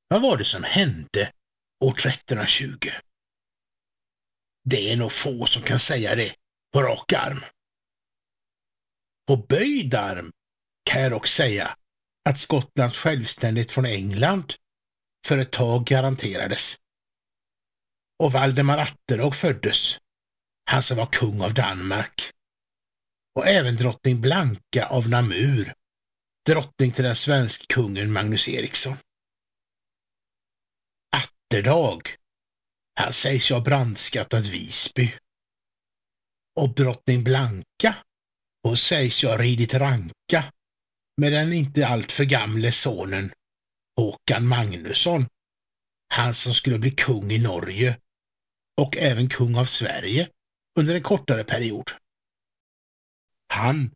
Vad var det som hände år 1320? Det är nog få som kan säga det på rak arm. På böjd arm kan jag dock säga att Skottlands självständighet från England för ett tag garanterades. Och Valdemar Atterdag föddes, han som var kung av Danmark. Och även drottning Blanka av Namur, drottning till den svenska kungen Magnus Eriksson. Atterdag, han sägs ju ha brandskattat Visby. Och drottning Blanka, hon sägs ju ha ridit ranka med den inte alltför gamle sonen Håkan Magnusson, han som skulle bli kung i Norge och även kung av Sverige under en kortare period. Han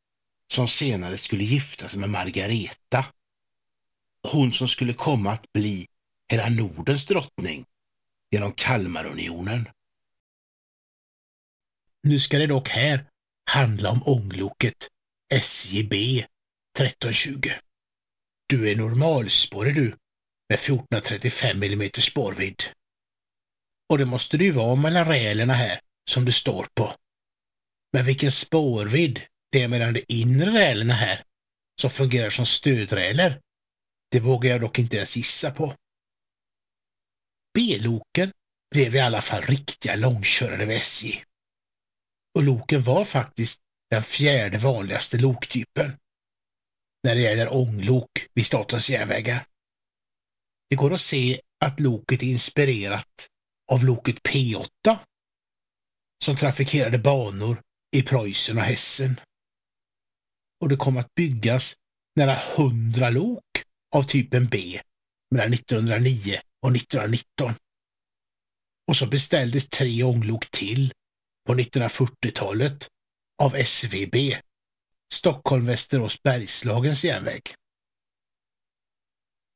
som senare skulle gifta sig med Margareta, hon som skulle komma att bli hela Nordens drottning genom Kalmarunionen. Nu ska det dock här handla om ångloket SJB 1320. Du är normalspårig du, med 1435 mm spårvidd. Och det måste det ju vara mellan rälerna här som det står på. Men vilken spårvidd det är mellan de inre rälerna här som fungerar som stödräler, det vågar jag dock inte ens gissa på. B-loken blev i alla fall riktiga långkörare vid SJ. Och loken var faktiskt den fjärde vanligaste loktypen när det gäller ånglok vid Statens järnvägar. Det går att se att loket är inspirerat av loket P8 som trafikerade banor i Preussen och Hessen. Och det kom att byggas nära 100 lok av typen B mellan 1909 och 1919. Och så beställdes 3 ånglok till på 1940-talet av SVB, Stockholm Västerås Bergslagens järnväg.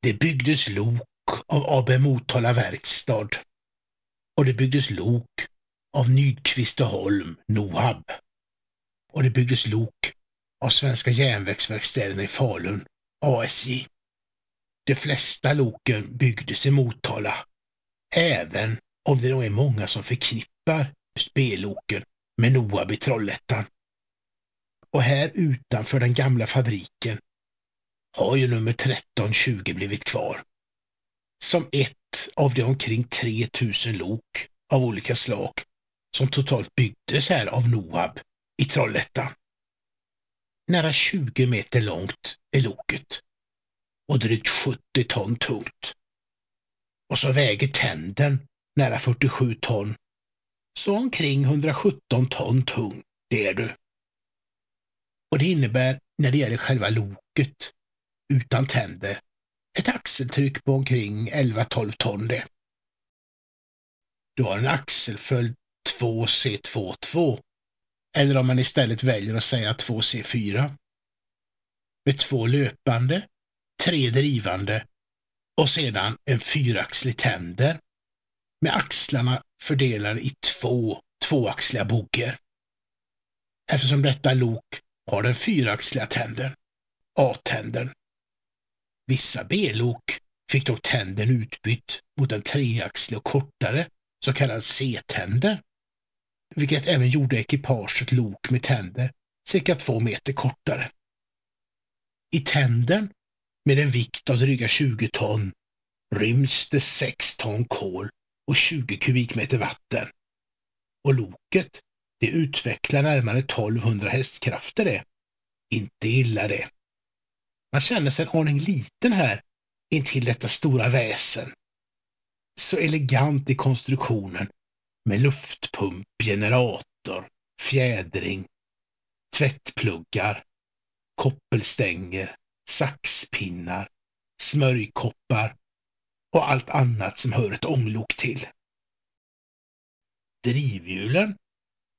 Det byggdes lok av AB Motala Verkstad och det byggdes lok av Nydqvist och Holm, Nohab. Och det byggdes lok av Svenska järnvägsverkstäderna i Falun, ASJ. De flesta loken byggdes i Motala, även om det nog är många som förknippar just B-loken med Nohab i Trollhättan. Och här utanför den gamla fabriken har ju nummer 1320 blivit kvar. Som ett av de omkring 3000 lok av olika slag som totalt byggdes här av Nohab i Trollhättan. Nära 20 meter långt är loket och drygt 70 ton tungt. Och så väger tändern nära 47 ton, så omkring 117 ton tung, det är du. Och det innebär när det gäller själva loket utan tänder ett axeltryck på omkring 11-12 ton det. Du har en axelföljd 2C22 eller om man istället väljer att säga 2C4 med 2 löpande, 3 drivande och sedan en 4-axlig tänder med axlarna fördelade i 2 tvåaxliga bogger. Eftersom detta lok har den 4-axliga tändern, A-tändern. Vissa B-lok fick dock tändern utbytt mot en 3-axlig och kortare så kallad C-tänder, vilket även gjorde ekipaget lok med tänder cirka 2 meter kortare. I tändern, med en vikt av dryga 20 ton, ryms det 6 ton kol och 20 kubikmeter vatten. Och loket, det utvecklar närmare 1200 hästkrafter det. Inte illa det. Man känner sig en aning liten här intill detta stora väsen. Så elegant i konstruktionen med luftpump, generator, fjädring, tvättpluggar, koppelstänger, saxpinnar, smörjkoppar och allt annat som hör ett ånglok till. Drivhjulen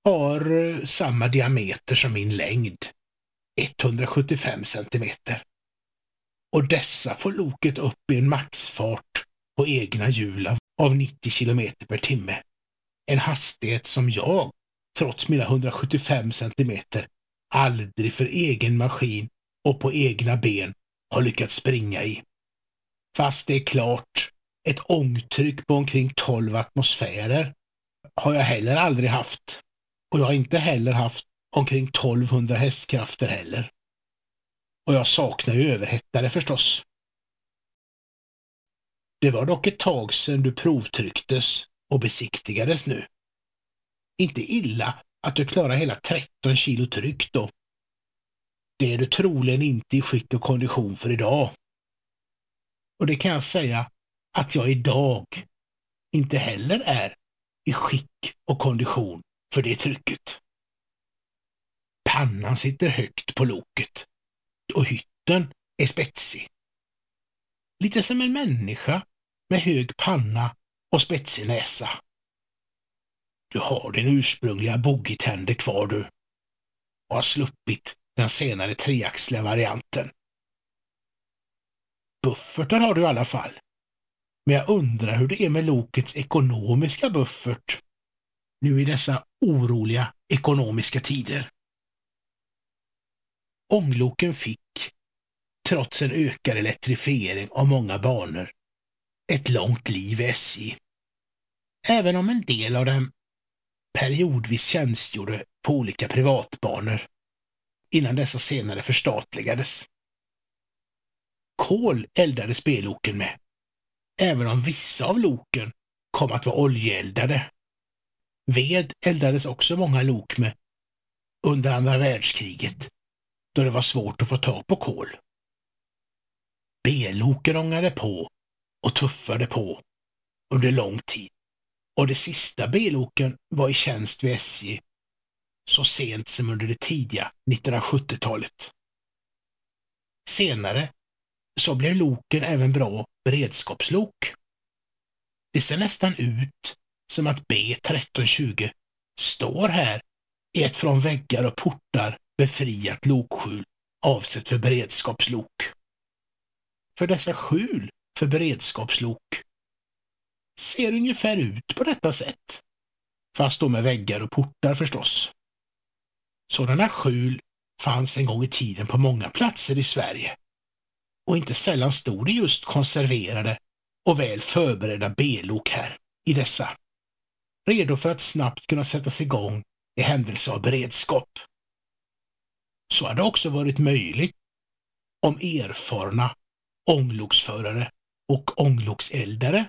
har samma diameter som min längd, 175 centimeter. Och dessa får loket upp i en maxfart på egna hjul av 90 kilometer per timme. En hastighet som jag, trots mina 175 centimeter, aldrig för egen maskin och på egna ben har lyckats springa i. Fast det är klart Ett ångtryck på omkring 12 atmosfärer har jag heller aldrig haft. Och jag har inte heller haft omkring 1200 hästkrafter heller. Och jag saknar ju överhettare förstås. Det var dock ett tag sedan du provtrycktes och besiktigades nu. Inte illa att du klarar hela 13 kilo tryck då. Det är du troligen inte i skick och kondition för idag. Och det kan jag säga att jag idag inte heller är i skick och kondition för det trycket. Pannan sitter högt på loket och hytten är spetsig. Lite som en människa med hög panna och spetsig näsa. Du har din ursprungliga boogietänder kvar du och har sluppit den senare treaxliga varianten. Buffertar har du i alla fall. Men jag undrar hur det är med lokets ekonomiska buffert nu i dessa oroliga ekonomiska tider. Ångloken fick, trots en ökad elektrifiering av många banor, ett långt liv i SJ. Även om en del av dem periodvis tjänstgjorde på olika privatbanor innan dessa senare förstatligades. Kol eldades B-loken med, även om vissa av loken kom att vara oljeeldade. Ved eldades också många lok med under andra världskriget, då det var svårt att få tag på kol. B-loken ångade på och tuffade på under lång tid, och de sista B-loken var i tjänst vid SJ så sent som under det tidiga 1970-talet. Senare så blev loken även bra beredskapslok. Det ser nästan ut som att B1320 står här i ett från väggar och portar befriat lokskjul avsett för beredskapslok. För dessa skjul för beredskapslok ser ungefär ut på detta sätt, fast då med väggar och portar förstås. Sådana skjul fanns en gång i tiden på många platser i Sverige, och inte sällan stod det just konserverade och väl förberedda B-lok här i dessa, redo för att snabbt kunna sättas igång i händelse av beredskap. Så hade också varit möjligt om erfarna ångloksförare och ånglokseldare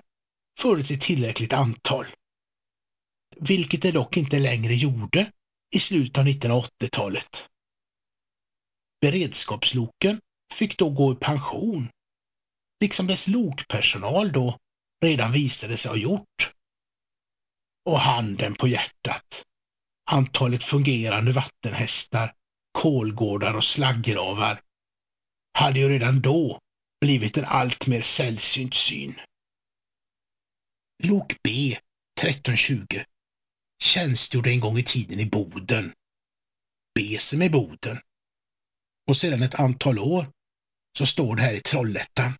funnits i tillräckligt antal, vilket det dock inte längre gjorde i slutet av 1980-talet. Beredskapsloken fick då gå i pension, liksom dess lokpersonal då redan visade sig ha gjort. Och handen på hjärtat, antalet fungerande vattenhästar, kolgårdar och slagggravar hade ju redan då blivit en allt mer sällsynt syn. Lok B 1320 tjänstgjorde en gång i tiden i Boden, B som är Boden, och sedan ett antal år så står det här i Trollhättan.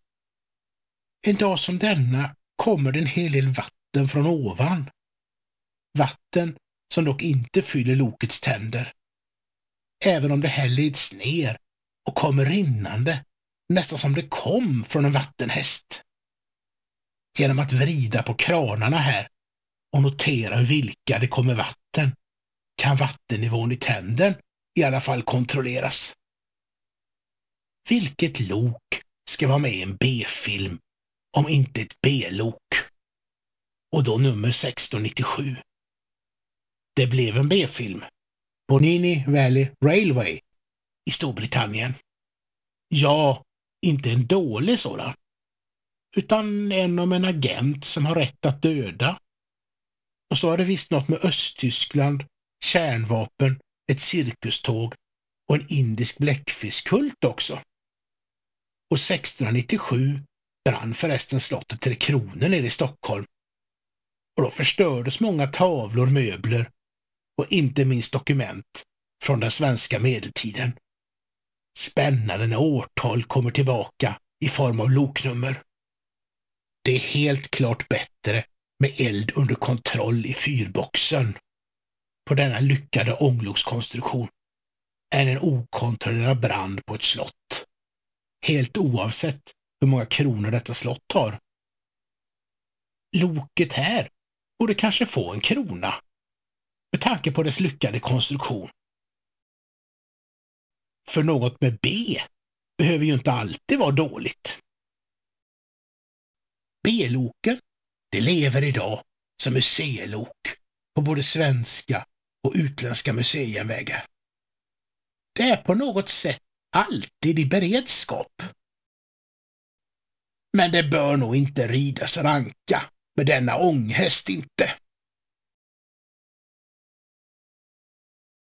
En dag som denna kommer det en hel del vatten från ovan. Vatten som dock inte fyller lokets tänder, även om det här leds ner och kommer rinnande, nästan som det kom från en vattenhäst. Genom att vrida på kranarna här och notera hur vilka det kommer vatten kan vattennivån i tänden i alla fall kontrolleras. Vilket lok ska vara med i en B-film om inte ett B-lok? Och då nummer 1697. Det blev en B-film, Bonini Valley Railway i Storbritannien. Ja, inte en dålig sådan, utan en om en agent som har rätt att döda. Och så har det visst något med Östtyskland, kärnvapen, ett cirkuståg och en indisk bläckfiskkult också. Och 1697 brann förresten slottet Tre Kronor nere i Stockholm. Och då förstördes många tavlor, möbler och inte minst dokument från den svenska medeltiden. Spännande när årtal kommer tillbaka i form av loknummer. Det är helt klart bättre med eld under kontroll i fyrboxen på denna lyckade ånglokskonstruktion än en okontrollerad brand på ett slott. Helt oavsett hur många kronor detta slott har. Loket här borde kanske få en krona med tanke på dess lyckade konstruktion. För något med B behöver ju inte alltid vara dåligt. B-loken, det lever idag som museilok på både svenska och utländska museijärnvägar. Det är på något sätt alltid i beredskap. Men det bör nog inte ridas ranka med denna ånghäst inte.